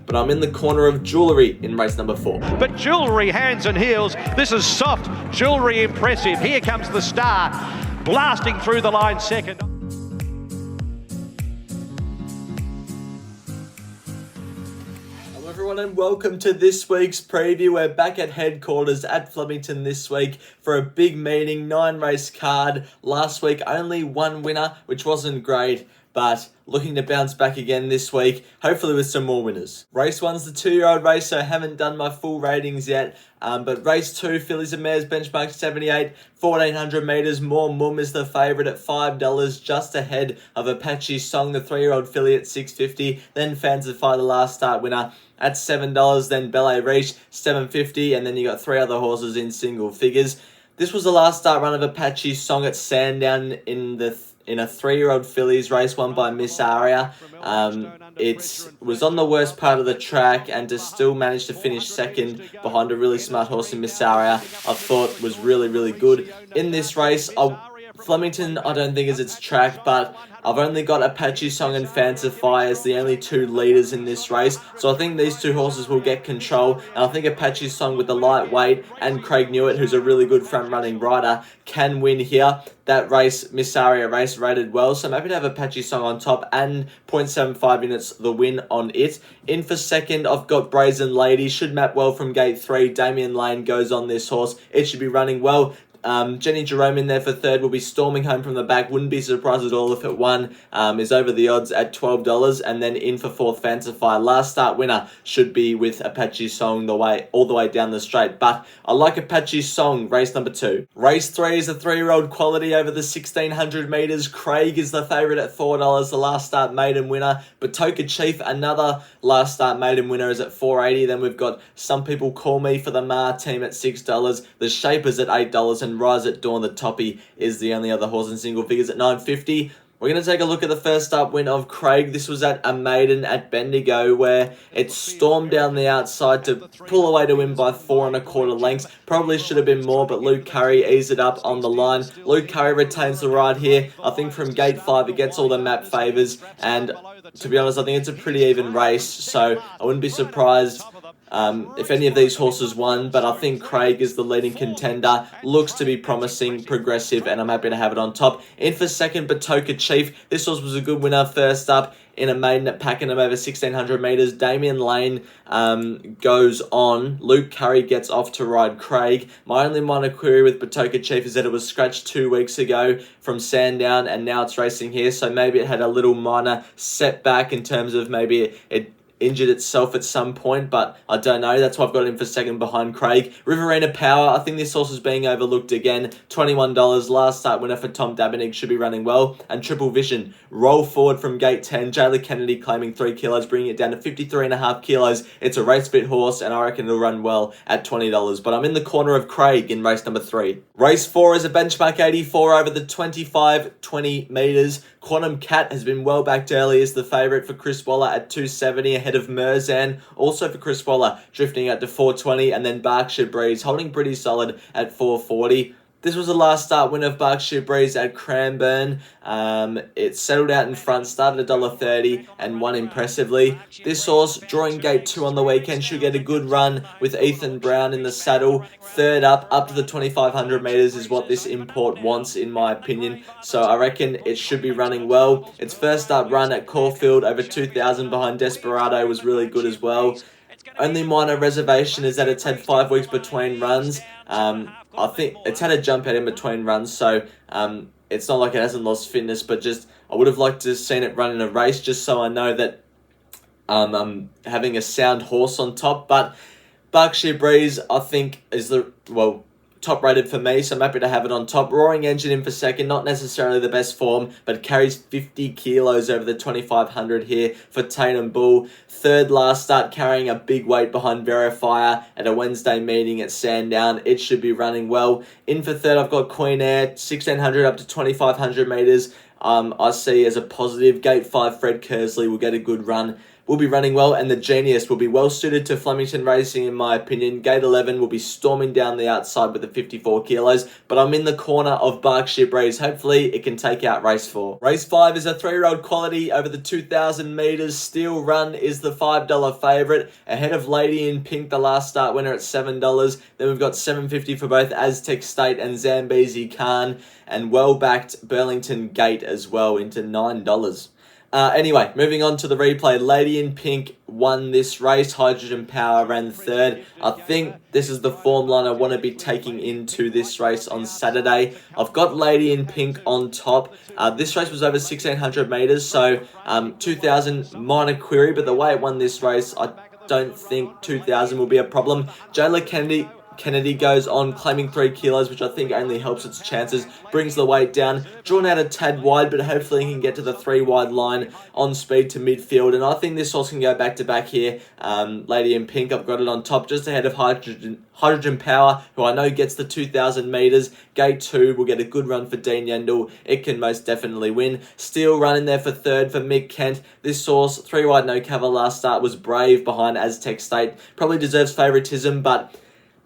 but I'm in the corner of Jewellery in race number 4. But Jewellery, hands and heels. This is soft. Jewellery, impressive. Here comes the star, blasting through the line second. Hello everyone and welcome to this week's preview. We're back at headquarters at Flemington this week for a big meeting, 9-race card. Last week only one winner, which wasn't great, but looking to bounce back again this week, hopefully with some more winners. Race 1's the 2-year-old race, so I haven't done my full ratings yet. But race 2, Fillies and Mares, benchmark 78, 1400 metres. More Mum is the favourite at $5, just ahead of Apache Song, the 3-year-old filly at $6.50. Then Fancify, the last start winner, at $7. Then Ballet Reach, $7.50. And then you got 3 other horses in single figures. This was the last start run of Apache Song at Sandown in a 3-year-old fillies race won by Miss Aria. It was on the worst part of the track, and to still manage to finish second behind a really smart horse in Miss Aria, I thought was really, really good. In this race, Flemington I don't think is its track, but I've only got Apache Song and Fancify as the only 2 leaders in this race, so I think these 2 horses will get control, and I think Apache Song with the lightweight and Craig Newitt, who's a really good front-running rider, can win here. That race, Miss Aria race, rated well, so maybe to have Apache Song on top and 0.75 units the win on it. In for second, I've got Brazen Lady, should map well from gate 3. Damien Lane goes on this horse, it should be running well. Jenny Jerome in there for third, will be storming home from the back. Wouldn't be surprised at all if it won. Is over the odds at $12. And then in for fourth, Fancify. Last start winner should be with Apache Song all the way down the straight. But I like Apache Song, race number 2. Race 3 is a 3-year-old Quaddie over the 1600 metres. Craig is the favourite at $4. The last start maiden winner. Batoka Chief, another last start maiden winner, is at $4.80. Then we've got Some People Call Me for the Ma team at $6. The Shapers at $8. And Rise at Dawn, the toppy, is the only other horse in single figures at $9.50. We're going to take a look at the first up win of Craig. This was at a maiden at Bendigo, where it stormed down the outside to pull away to win by 4 1/4 lengths. Probably should have been more, but Luke Curry eased it up on the line. Luke Curry retains the ride here. I think from gate 5 it gets all the map favours, and to be honest, I think it's a pretty even race, so I wouldn't be surprised if any of these horses won, but I think Craig is the leading contender. Looks to be promising, progressive, and I'm happy to have it on top. In for second, Batoka Chief. This horse was a good winner first up in a maiden at Pakenham over 1600 metres. Damien Lane goes on. Luke Curry gets off to ride Craig. My only minor query with Batoka Chief is that it was scratched 2 weeks ago from Sandown, and now it's racing here, so maybe it had a little minor setback in terms of maybe it injured itself at some point, but I don't know. That's why I've got him for second behind Craig. Riverina Power, I think this horse is being overlooked again. $21, last start winner for Tom Dabenig, should be running well. And Triple Vision, roll forward from gate 10. Jayla Kennedy claiming 3 kilos, bringing it down to 53.5 kilos. It's a race fit horse, and I reckon it'll run well at $20. But I'm in the corner of Craig in race number 3. Race 4 is a benchmark 84 over the 25-20 metres. Quantum Cat has been well backed early as the favourite for Chris Waller at $2.70, ahead of Merzan, also for Chris Waller, drifting out to $4.20, and then Berkshire Breeze holding pretty solid at $4.40. This was the last start win of Berkshire Breeze at Cranbourne. It settled out in front, started $1.30 and won impressively. This horse, drawing gate 2 on the weekend, should get a good run with Ethan Brown in the saddle. Third up to the 2500 metres is what this import wants, in my opinion. So I reckon it should be running well. Its first up run at Caulfield over 2,000 behind Desperado was really good as well. Only minor reservation is that it's had 5 weeks between runs. I think it's had a jump out in between runs, so it's not like it hasn't lost fitness, but just I would have liked to have seen it run in a race just so I know that I'm having a sound horse on top. But Berkshire Breeze, I think, is top rated for me, so I'm happy to have it on top. Roaring Engine in for second, not necessarily the best form, but carries 50 kilos over the 2500 here for Tatum Bull. Third last start, carrying a big weight behind Verifier at a Wednesday meeting at Sandown. It should be running well. In for third, I've got Queen Air, 1600 up to 2500 metres. I see as a positive. Gate 5, Fred Kersley will get a good run will be running well, and the Genius will be well suited to Flemington racing in my opinion. Gate 11 will be storming down the outside with the 54 kilos, but I'm in the corner of Berkshire Breeze. Hopefully it can take out race 4. Race 5 is a 3-year-old Quaddie over the 2,000 metres. Steel Run is the $5 favourite, ahead of Lady in Pink, the last start winner, at $7. Then we've got $7.50 for both Aztec State and Zambezi Khan, and well-backed Burlington Gate as well into $9. Anyway, moving on to the replay. Lady in Pink won this race. Hydrogen Power ran third. I think this is the form line I want to be taking into this race on Saturday. I've got Lady in Pink on top. This race was over 1,600 metres, so 2,000 minor query, but the way it won this race, I don't think 2,000 will be a problem. Jayla Kennedy goes on, claiming 3 kilos, which I think only helps its chances, brings the weight down, drawn out a tad wide, but hopefully he can get to the 3 wide line on speed to midfield, and I think this horse can go back to back here. Lady in Pink, I've got it on top, just ahead of Hydrogen Power, who I know gets the 2,000 metres. Gate 2 will get a good run for Dean Yendall. It can most definitely win. Steel Run in there for third for Mick Kent. This horse, 3 wide no cover last start, was brave behind Aztec State. Probably deserves favouritism, but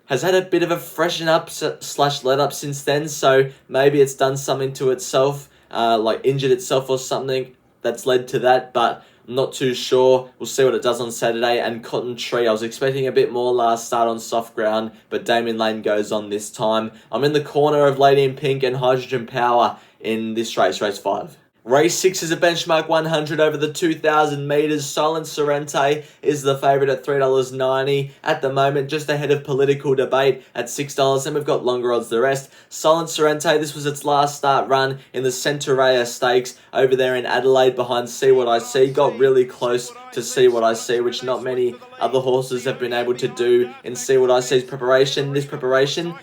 has had a bit of a freshen up / let up since then, so maybe it's done something to itself, like injured itself or something that's led to that, but I'm not too sure. We'll see what it does on Saturday. And Cotton Tree, I was expecting a bit more last start on soft ground, but Damien Lane goes on this time. I'm in the corner of Lady in Pink and Hydrogen Power in this race, race 5. Race 6 is a benchmark 100 over the 2,000 metres. Silent Sorrente is the favourite at $3.90 at the moment, just ahead of Political Debate at $6. And we've got longer odds the rest. Silent Sorrente, this was its last start run in the Centaurea Stakes over there in Adelaide behind See What I See. Got really close to See What I See, which not many other horses have been able to do in See What I See's preparation. This preparation,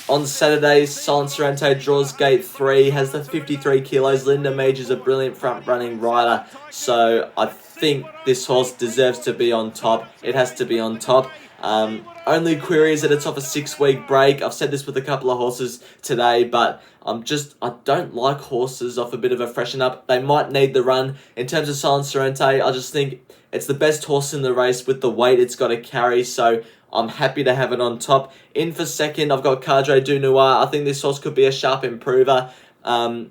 on Saturday, Silent Sorrente draws gate 3, has the 53 kilos. Linda Meij is a brilliant front-running rider, so I think this horse deserves to be on top. It has to be on top. Only query is that it's off a 6-week break. I've said this with a couple of horses today, but I don't like horses off a bit of a freshen up. They might need the run. In terms of Silent Sorrente, I just think it's the best horse in the race with the weight it's got to carry, so I'm happy to have it on top. In for second, I've got Cadre du Noir. I think this horse could be a sharp improver.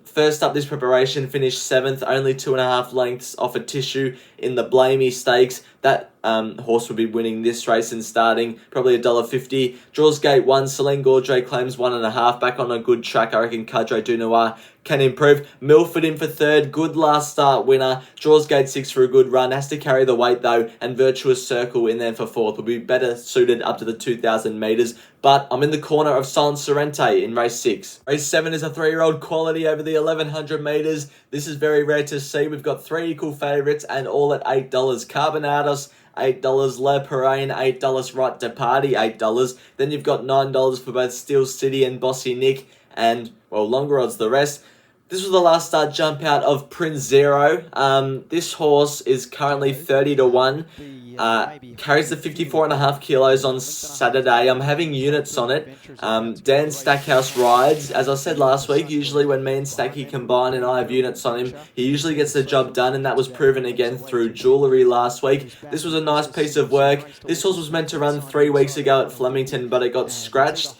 First up this preparation, finished 7th, only 2.5 lengths off a tissue in the Blamey Stakes. That horse will be winning this race and starting, probably $1.50. Draws gate 1, Celine Gaudre claims 1.5, back on a good track. I reckon Cadre du Noir can improve. Milford in for third, good last start winner. Draws gate 6 for a good run, has to carry the weight though, and Virtuous Circle in there for 4th. Will be better suited up to the 2,000 metres, but I'm in the corner of Silent Sorrente in race 6. Race 7 is a 3-year-old Quality over the 1,100 metres. This is very rare to see. We've got 3 equal favourites and all at $8. Carbonados, $8, Le Parain, $8, Right to Party, $8. Then you've got $9 for both Steel City and Bossy Nick, and, well, longer odds the rest. This was the last start jump out of Prince Zero. This horse is currently 30-1. Carries the 54.5 kilos on Saturday. I'm having units on it. Dan Stackhouse rides. As I said last week, usually when me and Stacky combine and I have units on him, he usually gets the job done, and that was proven again through Jewellery last week. This was a nice piece of work. This horse was meant to run 3 weeks ago at Flemington, but it got scratched.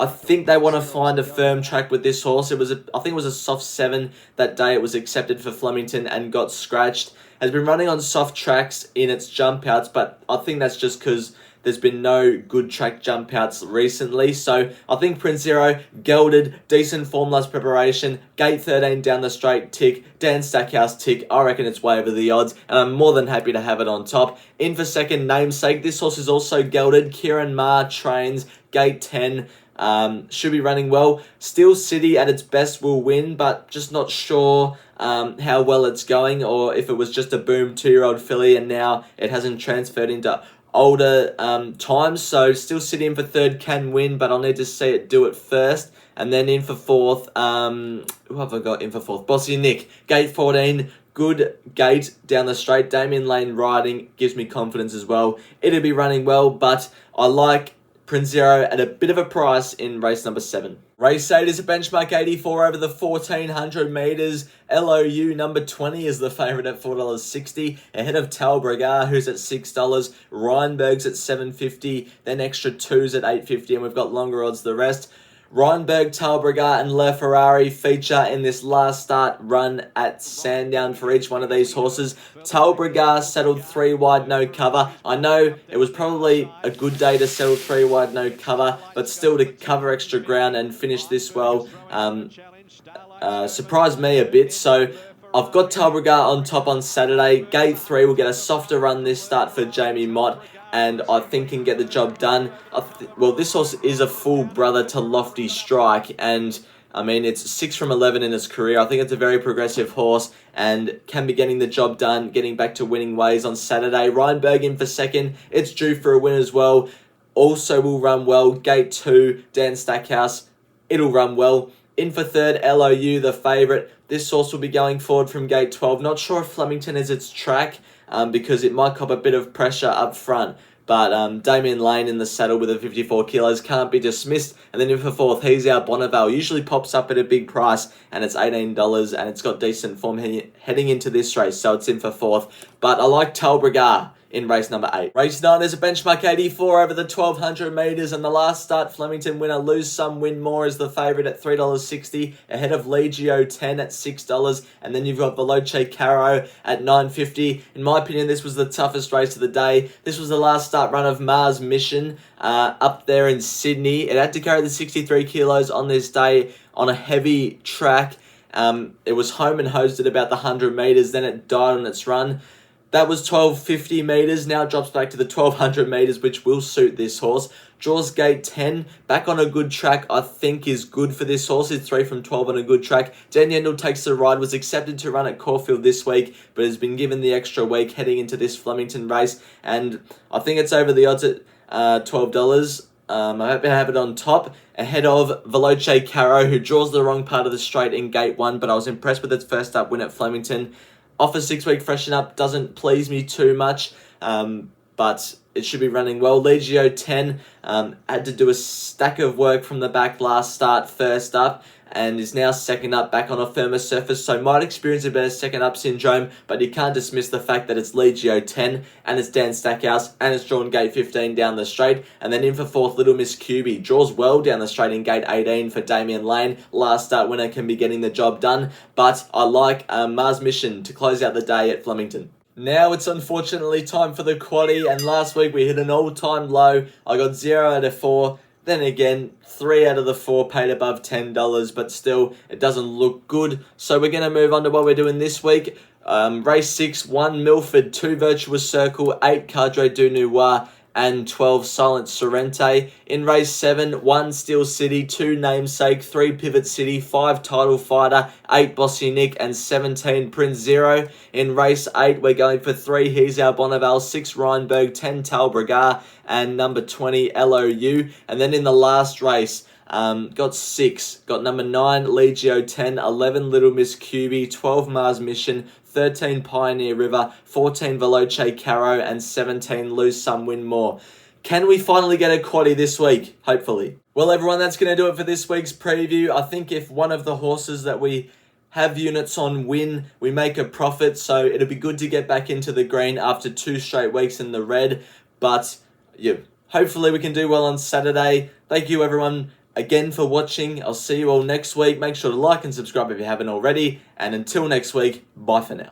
I think they want to find a firm track with this horse. I think it was a soft 7 that day. It was accepted for Flemington and got scratched. Has been running on soft tracks in its jump outs, but I think that's just because there's been no good track jump outs recently. So I think Prince Zero, gelded, decent form last preparation, gate 13 down the straight, tick, Dan Stackhouse, tick. I reckon it's way over the odds, and I'm more than happy to have it on top. In for second, Namesake. This horse is also gelded. Kieran Ma trains, gate 10. Should be running well. Steel City at its best will win, but just not sure how well it's going, or if it was just a boom 2-year-old filly and now it hasn't transferred into older times. So Steel City in for third can win, but I'll need to see it do it first. And then in for fourth, who have I got in for fourth? Bossy Nick, gate 14. Good gate down the straight. Damien Lane riding gives me confidence as well. It'll be running well, but I like Prince Zero at a bit of a price in race number 7. Race 8 is a benchmark 84 over the 1400 metres. LOU number 20 is the favourite at $4.60, ahead of Talbragar, who's at $6. Rheinberg's at $7.50, then extra 2s at $8.50, and we've got longer odds the rest. Rheinberg, Talbragar and Le Ferrari feature in this last start run at Sandown for each one of these horses. Talbragar settled 3 wide, no cover. I know it was probably a good day to settle 3 wide, no cover, but still to cover extra ground and finish this well surprised me a bit. So I've got Talbragar on top on Saturday. Gate 3 will get a softer run this start for Jamie Mott, and I think can get the job done. Well, this horse is a full brother to Lofty Strike, and I mean, it's 6 from 11 in his career. I think it's a very progressive horse and can be getting the job done, getting back to winning ways on Saturday. Rheinberg in for second. It's due for a win as well. Also will run well. Gate 2, Dan Stackhouse. It'll run well. In for third, LOU, the favourite. This horse will be going forward from gate 12. Not sure if Flemington is its track, because it might cop a bit of pressure up front. But Damien Lane in the saddle with the 54 kilos can't be dismissed. And then in for fourth, He's Our Bonneville. Usually pops up at a big price, and it's $18, and it's got decent form heading into this race, so it's in for fourth. But I like Talbragar in race number 8. Race 9 is a benchmark 84 over the 1200 metres, and the last start, Flemington winner Lose Some Win More is the favourite at $3.60, ahead of Legio 10 at $6, and then you've got Veloce Caro at $9.50. In my opinion, this was the toughest race of the day. This was the last start run of Mars Mission up there in Sydney. It had to carry the 63 kilos on this day on a heavy track. It was home and hosed about the 100 metres, then it died on its run. That was 1250 metres, now drops back to the 1200 metres, which will suit this horse. Draws gate 10, back on a good track, I think is good for this horse. It's 3 from 12 on a good track. Dan Yendall takes the ride, was accepted to run at Caulfield this week, but has been given the extra week heading into this Flemington race, and I think it's over the odds at $12. I'm happy to have it on top, ahead of Veloce Caro, who draws the wrong part of the straight in gate 1, but I was impressed with its first up win at Flemington. Off a 6-week freshen up doesn't please me too much, but it should be running well. Legio 10 had to do a stack of work from the back last start, first up, and is now second up, back on a firmer surface, so might experience a better second up syndrome, but you can't dismiss the fact that it's Legio 10, and it's Dan Stackhouse, and it's drawn gate 15 down the straight, and then in for fourth, Little Miss QB. Draws well down the straight in gate 18 for Damien Lane. Last start winner can be getting the job done, but I like Mars Mission to close out the day at Flemington. Now it's unfortunately time for the Quaddie, and last week we hit an all-time low. I got 0 out of 4. Then again, 3 out of the 4 paid above $10, but still, it doesn't look good. So we're going to move on to what we're doing this week. Race 6, 1 Milford, 2 Virtuous Circle, 8 Cadre du Noir, and 12 Silent Sorrente. In race 7, 1 Steel City, 2 Namesake, 3 Pivot City, 5 Title Fighter, 8 Bossy Nick, and 17 Prince Zero. In race 8, we're going for 3 He's Our Bonneville, 6 Rheinberg, 10 Talbragar, and number 20 LOU. And then in the last race, got 6. Got number 9 Legio 10, 11 Little Miss QB, 12 Mars Mission, 13 Pioneer River, 14 Veloce Caro, and 17 Lose Some Win More. Can we finally get a Quaddie this week? Hopefully. Well, everyone, that's going to do it for this week's preview. I think if one of the horses that we have units on win, we make a profit, so it'll be good to get back into the green after 2 straight weeks in the red. But yeah, hopefully we can do well on Saturday. Thank you, everyone, again for watching. I'll see you all next week. Make sure to like and subscribe if you haven't already. And until next week, bye for now.